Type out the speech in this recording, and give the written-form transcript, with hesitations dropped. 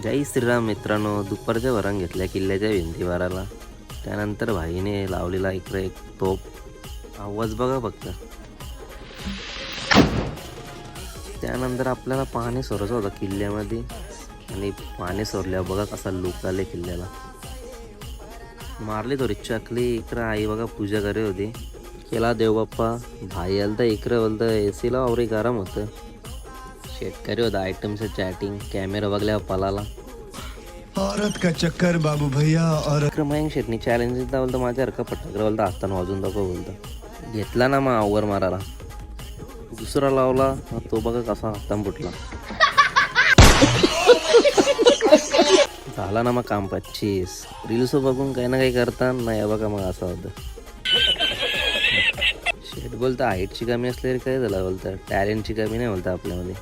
जय श्रीराम मित्रांनो, दुपारच्या वरांग घेतल्या किल्ल्याच्या भिंतीवाराला. त्यानंतर भाईने लावलेला इकडे एक तोप. आवाज बघा फक्त. त्यानंतर आपल्याला पाणी सोडायचं होतं किल्ल्यामध्ये आणि पाणी सोडल्यावर बघा कसा लुक आले किल्ल्याला. मारली थोडी चकली. इकडं आई बघा पूजा करे होती. केला देव बाप्पा. भाई आलं तर इकडं बोलतं एसीला आवरी गरम होतं. शेतकरी होता आयटमचं चॅटिंग. कॅमेरा बघल्यावर पलाला. औरत का चक्कर बाबू भैया. और मयंक शेटनी चॅलेंज दिला. बोलतं माझ्यासारखं पटकरा बोलतं हातानं वाजून दाखव बोलतं. घेतला ना मग आवर मारायला. दुसरा लावला तो बघा कसा हातान फुटला. झाला ना मग काम 25. रील्स बघून काही ना काही करता नाही बघा मग असं होतं. शेट बोलतं हाईटची कमी असल्यावर काय झालं बोलतं टॅलेंटची कमी नाही बोलतं आपल्यामध्ये.